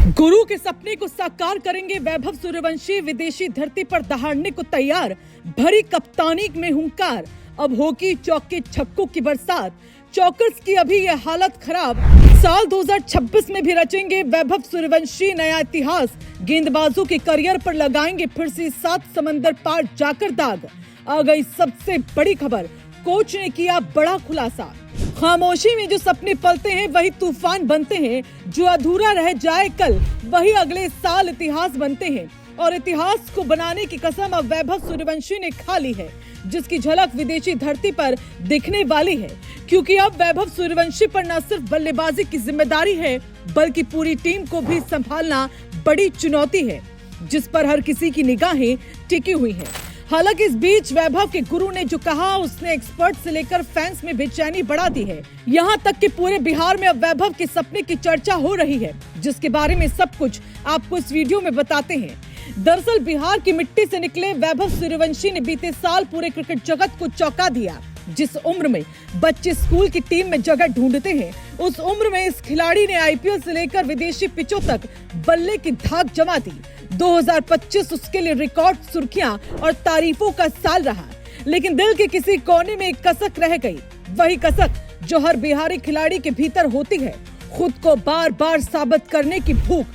गुरु के सपने को साकार करेंगे वैभव सूर्यवंशी, विदेशी धरती पर दहाड़ने को तैयार, भरी कप्तानी में हुंकार। अब होगी चौके छक्कों की बरसात, चौकस की अभी ये हालत खराब। साल 2026 में भी रचेंगे वैभव सूर्यवंशी नया इतिहास, गेंदबाजों के करियर पर लगाएंगे फिर से 7 समंदर पार जाकर दाग। आ गई सबसे बड़ी खबर, कोच ने किया बड़ा खुलासा। खामोशी में जो सपने पलते हैं वही तूफान बनते हैं, जो अधूरा रह जाए कल वही अगले साल इतिहास बनते हैं। और इतिहास को बनाने की कसम अब वैभव सूर्यवंशी ने खा ली है, जिसकी झलक विदेशी धरती पर दिखने वाली है। क्योंकि अब वैभव सूर्यवंशी पर न सिर्फ बल्लेबाजी की जिम्मेदारी है, बल्कि पूरी टीम को भी संभालना बड़ी चुनौती है, जिस पर हर किसी की निगाहें टिकी हुई है। हालांकि इस बीच वैभव के गुरु ने जो कहा, उसने एक्सपर्ट से लेकर फैंस में बेचैनी बढ़ा दी है। यहाँ तक कि पूरे बिहार में अब वैभव के सपने की चर्चा हो रही है, जिसके बारे में सब कुछ आपको इस वीडियो में बताते हैं। दरअसल बिहार की मिट्टी से निकले वैभव सूर्यवंशी ने बीते साल पूरे क्रिकेट जगत को चौंका दिया। जिस उम्र में बच्चे स्कूल की टीम में जगह ढूंढते हैं, उस उम्र में इस खिलाड़ी ने आईपीएल से लेकर विदेशी पिचों तक बल्ले की धाक जमा दी। 2025 उसके लिए रिकॉर्ड सुर्खियां और तारीफों का साल रहा, लेकिन दिल के किसी कोने में एक कसक रह गई। वही कसक जो हर बिहारी खिलाड़ी के भीतर होती है, खुद को बार बार साबित करने की भूख।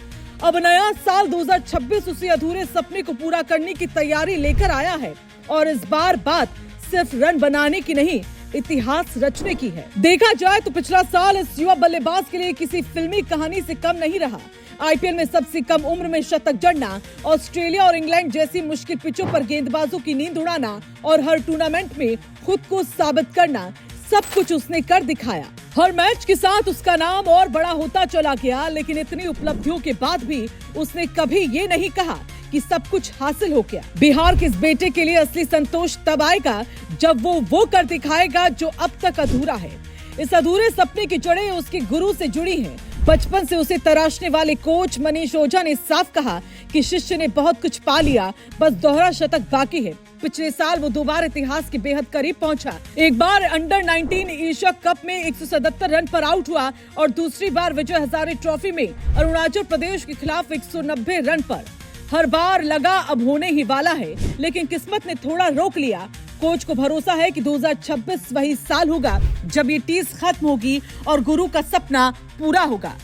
अब नया साल 2026 उसी अधूरे सपने को पूरा करने की तैयारी लेकर आया है, और इस बार बात सिर्फ रन बनाने की नहीं, इतिहास रचने की है। देखा जाए तो पिछला साल इस युवा बल्लेबाज के लिए किसी फिल्मी कहानी से कम नहीं रहा। आईपीएल में सबसे कम उम्र में शतक जड़ना, ऑस्ट्रेलिया और इंग्लैंड जैसी मुश्किल पिचों पर गेंदबाजों की नींद उड़ाना और हर टूर्नामेंट में खुद को साबित करना, सब कुछ उसने कर दिखाया। हर मैच के साथ उसका नाम और बड़ा होता चला गया, लेकिन इतनी उपलब्धियों के बाद भी उसने कभी ये नहीं कहा कि सब कुछ हासिल हो गया। बिहार के इस बेटे के लिए असली संतोष तब आएगा जब वो कर दिखाएगा जो अब तक अधूरा है। इस अधूरे सपने की जड़ें उसके गुरु से जुड़ी हैं। बचपन से उसे तराशने वाले कोच मनीष ओझा ने साफ कहा कि शिष्य ने बहुत कुछ पा लिया, बस दोहरा शतक बाकी है। पिछले साल वो दोबारा इतिहास के बेहद करीब पहुंचा। एक बार अंडर 19 एशिया कप में 177 रन पर आउट हुआ और दूसरी बार विजय हजारे ट्रॉफी में अरुणाचल प्रदेश के खिलाफ 190 रन पर। हर बार लगा अब होने ही वाला है, लेकिन किस्मत ने थोड़ा रोक लिया। कोच को भरोसा है कि 2026 वही साल होगा जब ये टीस खत्म होगी और गुरु का सपना पूरा होगा।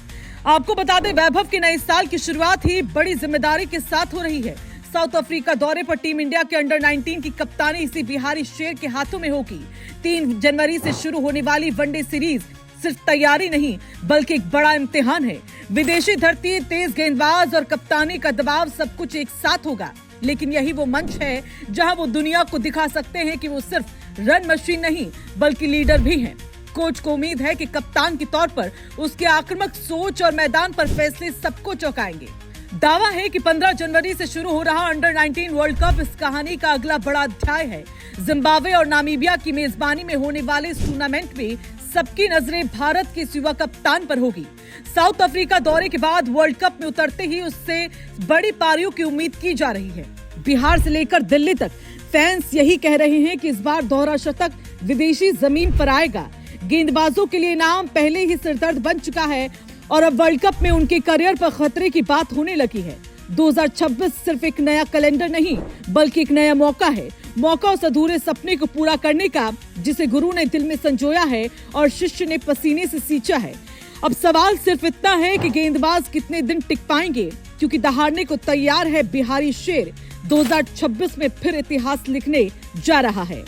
आपको बता दें, वैभव के नए साल की शुरुआत ही बड़ी जिम्मेदारी के साथ हो रही है। साउथ अफ्रीका दौरे पर टीम इंडिया के अंडर 19 की कप्तानी इसी बिहारी शेर के हाथों में होगी। 3 जनवरी से शुरू होने वाली वनडे सीरीज सिर्फ तैयारी नहीं, बल्कि एक बड़ा इम्तिहान है। विदेशी धरती, तेज गेंदबाज और कप्तानी का दबाव, सब कुछ एक साथ होगा। लेकिन यही वो मंच है जहां वो दुनिया को दिखा सकते हैं कि वो सिर्फ रन मशीन नहीं, बल्कि लीडर भी हैं। कोच को उम्मीद है कि कप्तान के तौर पर उसकी आक्रामक सोच और मैदान पर फैसले सबको चौंकाएंगे। दावा है कि 15 जनवरी से शुरू हो रहा अंडर 19 वर्ल्ड कप इस कहानी का अगला बड़ा अध्याय है। जिम्बाब्वे और नामीबिया की मेजबानी में होने वाले इस टूर्नामेंट में सबकी नजरें भारत के युवा कप्तान पर होगी। साउथ अफ्रीका दौरे के बाद वर्ल्ड कप में उतरते ही उससे बड़ी पारियों की उम्मीद की जा रही है। बिहार से लेकर दिल्ली तक फैंस यही कह रहे हैं कि इस बार दोहरा शतक विदेशी जमीन पर आएगा। गेंदबाजों के लिए नाम पहले ही सिरदर्द बन चुका है और अब वर्ल्ड कप में उनके करियर पर खतरे की बात होने लगी है। 2026 सिर्फ एक नया कैलेंडर नहीं, बल्कि एक नया मौका है। मौका उस अधूरे सपने को पूरा करने का जिसे गुरु ने दिल में संजोया है और शिष्य ने पसीने से सींचा है। अब सवाल सिर्फ इतना है कि गेंदबाज कितने दिन टिक पाएंगे, क्योंकि दहाड़ने को तैयार है बिहारी शेर। 2026 में फिर इतिहास लिखने जा रहा है।